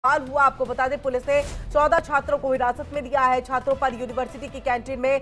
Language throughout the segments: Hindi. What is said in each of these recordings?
हाल हुआ। आपको बता दें, पुलिस ने 14 छात्रों को हिरासत में लिया है। छात्रों पर यूनिवर्सिटी की कैंटीन में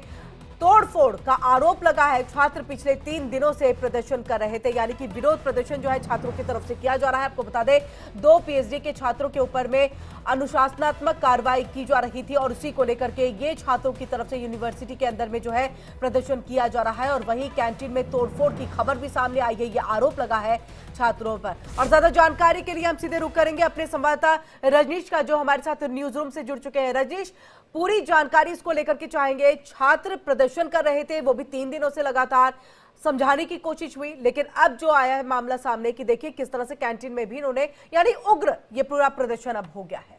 तोड़फोड़ का आरोप लगा है। छात्र पिछले 3 दिनों से प्रदर्शन कर रहे थे, यानी कि विरोध प्रदर्शन जो है छात्रों की तरफ से किया जा रहा है। आपको बता दें, 2 पीएचडी के छात्रों के ऊपर में अनुशासनात्मक कार्रवाई की जा रही थी और उसी को लेकर के ये छात्रों की तरफ से यूनिवर्सिटी के अंदर में जो है प्रदर्शन किया जा रहा है और वहीं कैंटीन में तोड़फोड़ की खबर भी सामने आई है। ये आरोप लगा है छात्रों पर। और ज्यादा जानकारी के लिए हम सीधे रुक करेंगे अपने संवाददाता रजनीश का, जो हमारे साथ न्यूज रूम से जुड़ चुके हैं। रजनीश, पूरी जानकारी इसको लेकर के चाहेंगे। छात्र प्रदर्शन कर रहे थे, वो भी 3 दिनों से लगातार समझाने की कोशिश हुई, लेकिन अब जो आया है मामला सामने कि देखिए किस तरह से कैंटीन में भी इन्होंने यानी उग्र ये पूरा प्रदर्शन अब हो गया है।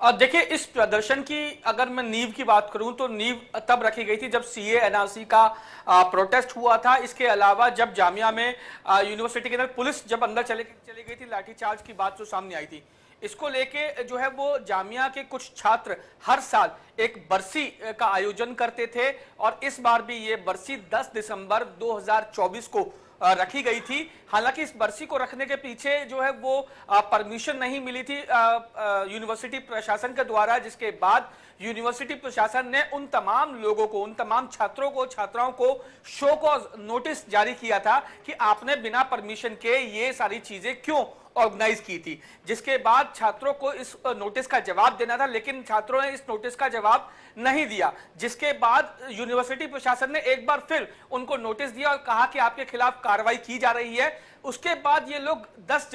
देखिए, इस प्रदर्शन की अगर मैं नींव की बात करूं तो नींव तब रखी गई थी जब सीए एनआरसी का प्रोटेस्ट हुआ था। इसके अलावा जब जामिया में यूनिवर्सिटी के अंदर पुलिस जब अंदर चली गई थी, लाठीचार्ज की बात जो सामने आई थी, इसको लेके जो है वो जामिया के कुछ छात्र हर साल एक बरसी का आयोजन करते थे और इस बार भी ये बरसी 10 दिसंबर 2024 को रखी गई थी। हालांकि इस बरसी को रखने के पीछे जो है वो परमिशन नहीं मिली थी यूनिवर्सिटी प्रशासन के द्वारा, जिसके बाद यूनिवर्सिटी प्रशासन ने उन तमाम लोगों को, उन तमाम छात्रों को, छात्राओं को शो कॉज नोटिस जारी किया था कि आपने बिना परमिशन के ये सारी चीजें क्यों ऑर्गेनाइज की थी। जिसके बाद छात्रों को इस नोटिस का जवाब देना था, लेकिन छात्रों ने इस नोटिस का जवाब नहीं दिया। जिसके बाद यूनिवर्सिटी प्रशासन ने एक बार फिर उनको नोटिस दिया और कहा कि आपके खिलाफ कार्रवाई की जा रही है। उसके बाद ये लोग 10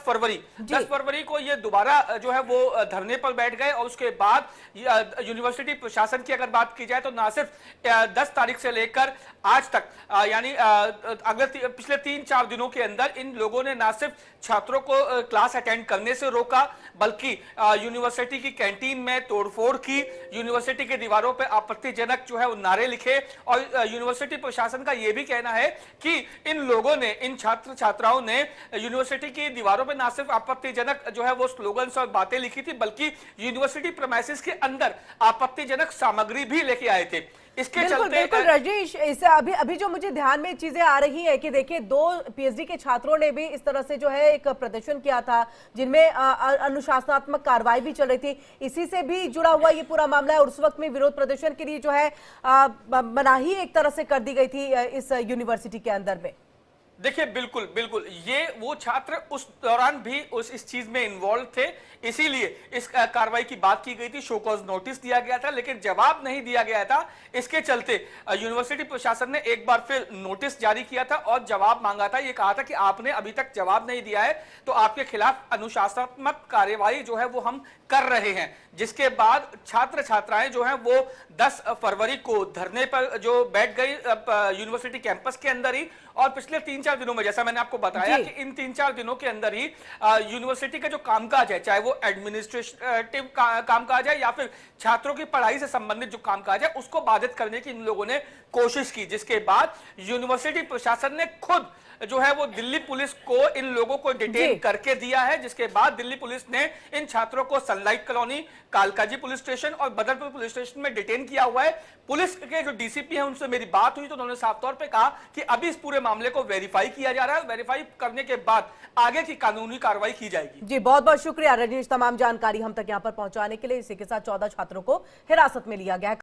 फरवरी को ये दोबारा जो है वो धरने पर बैठ गए और उसके बाद यूनिवर्सिटी प्रशासन की अगर बात की जाए तो ना सिर्फ 10 तारीख से लेकर आज तक यानी अगले पिछले 3-4 दिनों के अंदर इन लोगों ने ना सिर्फ छात्रों को क्लास अटेंड करने से रोका, बल्कि यूनिवर्सिटी की कैंटीन में तोड़फोड़ की, यूनिवर्सिटी के दीवारों पर आपत्तिजनक जो है वो नारे लिखे और यूनिवर्सिटी प्रशासन का यह भी कहना है कि इन लोगों ने, इन छात्र छात्राओं ने यूनिवर्सिटी की दीवारों पर ना सिर्फ आपत्तिजनक जो है वो स्लोगन्स और बातें लिखी थी, बल्कि यूनिवर्सिटी प्रेमाइसेस के अंदर आपत्तिजनक सामग्री भी लेके आए थे। इसके चलते बिल्कुल रजनीश, इससे अभी जो मुझे ध्यान में चीजें आ रही है कि देखिए 2 पीएचडी के छात्रों ने भी इस तरह से जो है एक प्रदर्शन किया था जिनमें अनुशासनात्मक कार्रवाई भी चल रही थी। इसी से भी जुड़ा हुआ ये पूरा मामला है और उस वक्त में विरोध प्रदर्शन के लिए जो है मनाही एक तरह से कर दी गई थी इस यूनिवर्सिटी के अंदर में। देखिए, बिल्कुल ये वो छात्र उस दौरान भी इस चीज में इन्वॉल्व थे, इसीलिए इस कार्रवाई की बात की गई थी, शो कॉज नोटिस दिया गया था, लेकिन जवाब नहीं दिया गया था। इसके चलते यूनिवर्सिटी प्रशासन ने एक बार फिर नोटिस जारी किया था और जवाब मांगा था। ये कहा था कि आपने अभी तक जवाब नहीं दिया है तो आपके खिलाफ अनुशासनात्मक कार्यवाही जो है वो हम कर रहे हैं। जिसके बाद छात्र छात्राएं जो हैं वो 10 फरवरी को धरने पर जो बैठ गई यूनिवर्सिटी कैंपस के अंदर ही, और पिछले 3-4 दिनों में जैसा मैंने आपको बताया कि इन 3-4 दिनों के अंदर ही यूनिवर्सिटी का जो कामकाज है, चाहे वो एडमिनिस्ट्रेटिव कामकाज है या फिर छात्रों की पढ़ाई से संबंधित जो कामकाज है, उसको बाधित करने की इन लोगों ने कोशिश की। जिसके बाद यूनिवर्सिटी प्रशासन ने खुद जो है वो दिल्ली पुलिस को इन लोगों को डिटेन करके दिया है। जिसके बाद दिल्ली पुलिस ने इन छात्रों को sunlight colony, Kalkaji police station और बदरपुर पुलिस स्टेशन में डिटेन किया हुआ है। पुलिस के जो डीसीपी हैं उनसे मेरी बात हुई तो उन्होंने साफ तौर पे कहा कि अभी इस पूरे मामले को वेरीफाई किया जा रहा है, वेरीफाई करने के बाद आगे की कानूनी कार्रवाई की जाएगी। जी, बहुत बहुत शुक्रिया रजनीश, तमाम जानकारी हम तक यहाँ पर पहुंचाने के लिए। इसी के साथ 14 छात्रों को हिरासत में लिया गया है।